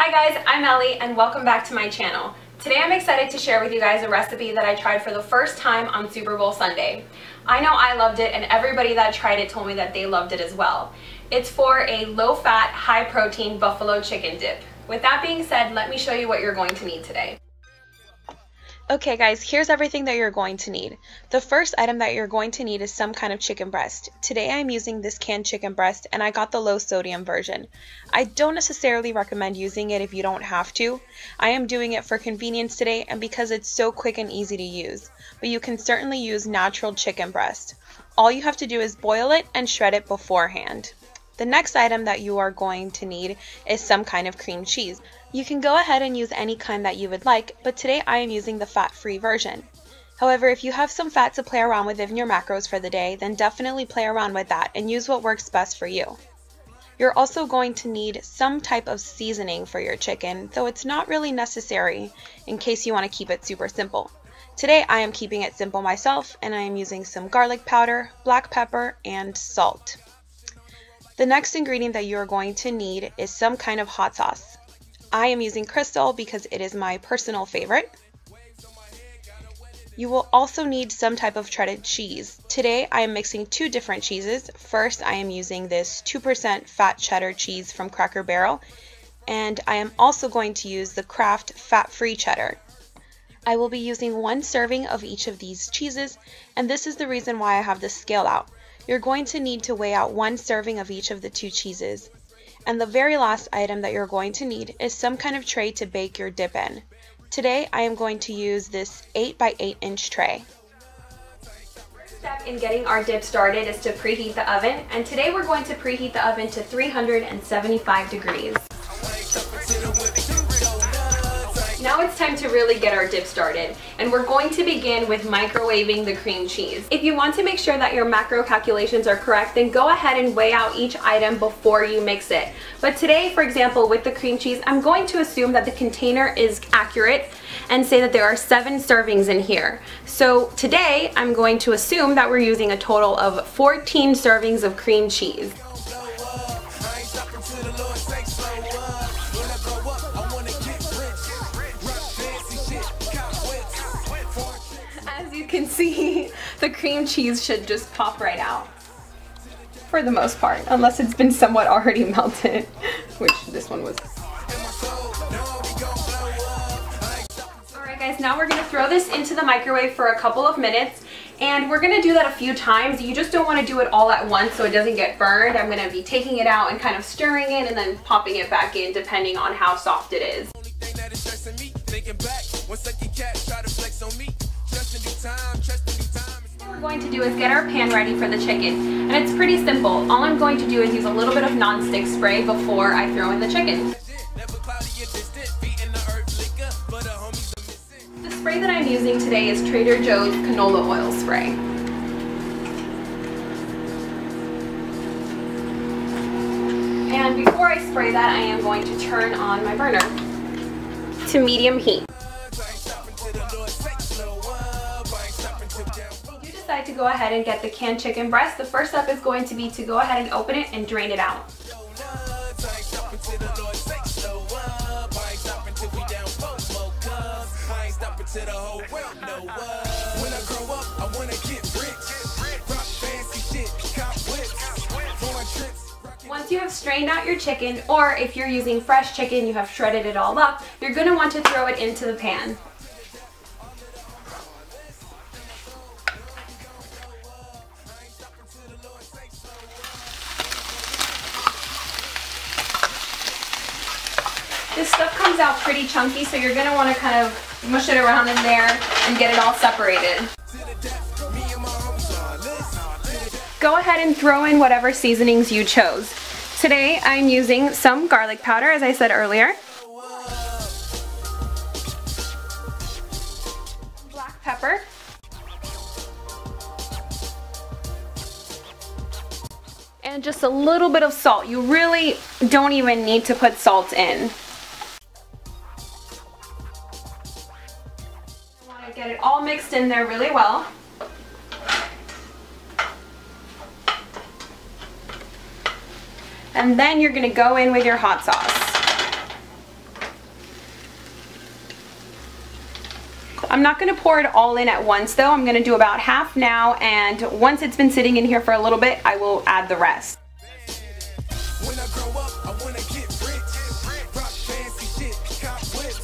Hi guys, I'm Ellie and welcome back to my channel. Today I'm excited to share with you guys a recipe that I tried for the first time on Super Bowl Sunday. I know I loved it and everybody that tried it told me that they loved it as well. It's for a low-fat, high-protein buffalo chicken dip. With that being said, let me show you what you're going to need today. Okay guys, here's everything that you're going to need. The first item that you're going to need is some kind of chicken breast. Today I'm using this canned chicken breast and I got the low sodium version. I don't necessarily recommend using it if you don't have to. I am doing it for convenience today and because it's so quick and easy to use. But you can certainly use natural chicken breast. All you have to do is boil it and shred it beforehand. The next item that you are going to need is some kind of cream cheese. You can go ahead and use any kind that you would like, but today I am using the fat-free version. However, if you have some fat to play around with in your macros for the day, then definitely play around with that and use what works best for you. You're also going to need some type of seasoning for your chicken, though it's not really necessary in case you want to keep it super simple. Today I am keeping it simple myself and I am using some garlic powder, black pepper, and salt. The next ingredient that you are going to need is some kind of hot sauce. I am using Crystal because it is my personal favorite. You will also need some type of shredded cheese. Today I am mixing two different cheeses. First I am using this 2% fat cheddar cheese from Cracker Barrel, and I am also going to use the Kraft fat-free cheddar. I will be using one serving of each of these cheeses, and this is the reason why I have this scale out. You're going to need to weigh out one serving of each of the two cheeses. And the very last item that you're going to need is some kind of tray to bake your dip in. Today I am going to use this 8 by 8 inch tray. The first step in getting our dip started is to preheat the oven, and today we're going to preheat the oven to 375 degrees. Now it's time to really get our dip started, and we're going to begin with microwaving the cream cheese. If you want to make sure that your macro calculations are correct, then go ahead and weigh out each item before you mix it. But today, for example, with the cream cheese, I'm going to assume that the container is accurate and say that there are 7 servings in here. So today, I'm going to assume that we're using a total of 14 servings of cream cheese. As you can see, the cream cheese should just pop right out. For the most part, unless it's been somewhat already melted, which this one was. Alright guys, now we're going to throw this into the microwave for a couple of minutes, and we're going to do that a few times. You just don't want to do it all at once so it doesn't get burned. I'm going to be taking it out and kind of stirring it and then popping it back in depending on how soft it is. What we're going to do is get our pan ready for the chicken, and it's pretty simple. All I'm going to do is use a little bit of nonstick spray before I throw in the chicken. The spray that I'm using today is Trader Joe's canola oil spray. And before I spray that, I am going to turn on my burner to medium heat. Decide to go ahead and get the canned chicken breast, the first step is going to be to go ahead and open it and drain it out. Once you have strained out your chicken, or if you're using fresh chicken, you have shredded it all up, you're going to want to throw it into the pan. This stuff comes out pretty chunky, so you're going to want to kind of mush it around in there and get it all separated. Go ahead and throw in whatever seasonings you chose. Today I'm using some garlic powder, as I said earlier, black pepper, and just a little bit of salt. You really don't even need to put salt in. Get it all mixed in there really well. And then you're going to go in with your hot sauce. I'm not going to pour it all in at once though. I'm going to do about half now, and once it's been sitting in here for a little bit, I will add the rest. When I grow up, I wanna get rich. Rock fancy shit, cop whips.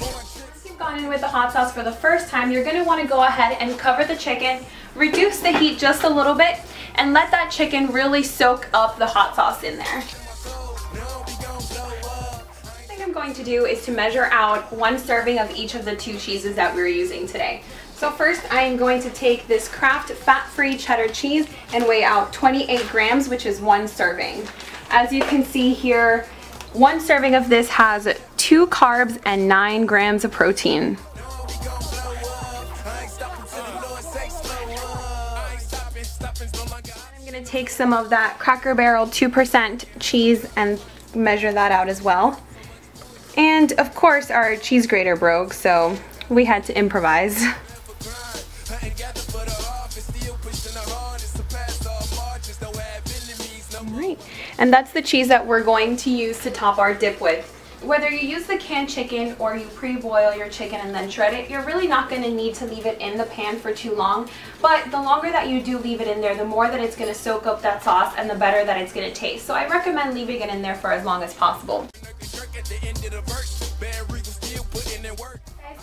Once you've gone in with the hot sauce for the first time, you're going to want to go ahead and cover the chicken, reduce the heat just a little bit, and let that chicken really soak up the hot sauce in there. I'm going to do is to measure out 1 serving of each of the 2 cheeses that we're using today. So first I am going to take this Kraft fat-free cheddar cheese and weigh out 28 grams, which is 1 serving. As you can see here, 1 serving of this has 2 carbs and 9 grams of protein. I'm going to take some of that Cracker Barrel 2% cheese and measure that out as well. And of course our cheese grater broke, so we had to improvise. Alright, and that's the cheese that we're going to use to top our dip with. Whether you use the canned chicken or you pre-boil your chicken and then shred it, you're really not going to need to leave it in the pan for too long. But the longer that you do leave it in there, the more that it's going to soak up that sauce and the better that it's going to taste. So I recommend leaving it in there for as long as possible.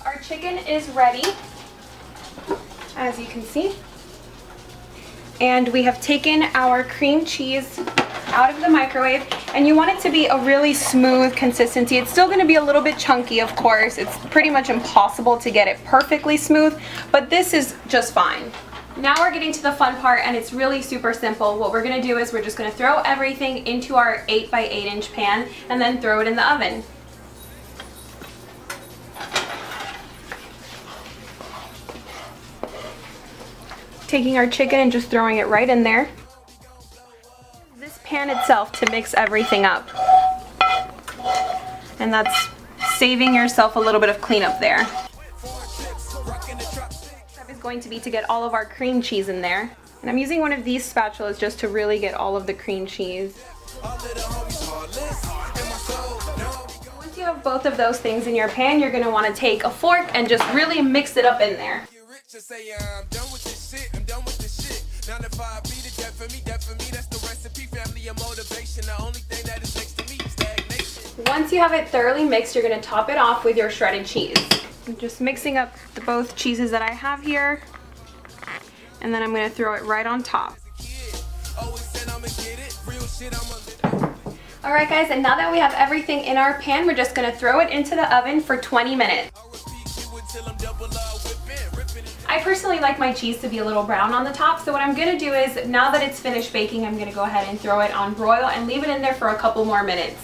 Our chicken is ready, as you can see. And we have taken our cream cheese out of the microwave, and you want it to be a really smooth consistency. It's still going to be a little bit chunky, of course. It's pretty much impossible to get it perfectly smooth, but this is just fine. Now we're getting to the fun part, and it's really super simple. What we're going to do is we're just going to throw everything into our 8 by 8 inch pan and then throw it in the oven. Taking our chicken and just throwing it right in there. This pan itself to mix everything up. And that's saving yourself a little bit of cleanup there. Next step is going to be to get all of our cream cheese in there. And I'm using one of these spatulas just to really get all of the cream cheese. Once you have both of those things in your pan, you're going to want to take a fork and just really mix it up in there. Once you have it thoroughly mixed, you're going to top it off with your shredded cheese. I'm just mixing up both cheeses that I have here, and then I'm going to throw it right on top. Alright guys, and now that we have everything in our pan, we're just going to throw it into the oven for 20 minutes. I personally like my cheese to be a little brown on the top, so what I'm going to do is, now that it's finished baking, I'm going to go ahead and throw it on broil and leave it in there for a couple more minutes.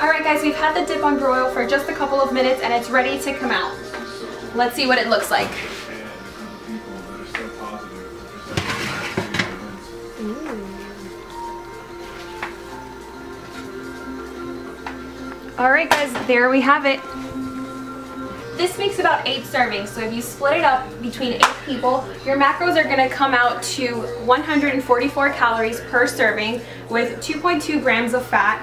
Alright guys, we've had the dip on broil for just a couple of minutes and it's ready to come out. Let's see what it looks like. Alright guys, there we have it. This makes about 8 servings, so if you split it up between 8 people, your macros are going to come out to 144 calories per serving with 2.2 grams of fat,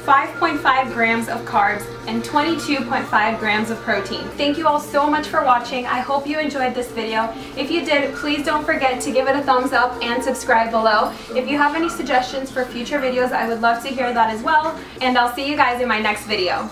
5.5 grams of carbs, and 22.5 grams of protein. Thank you all so much for watching. I hope you enjoyed this video. If you did, please don't forget to give it a thumbs up and subscribe below. If you have any suggestions for future videos, I would love to hear that as well. And I'll see you guys in my next video.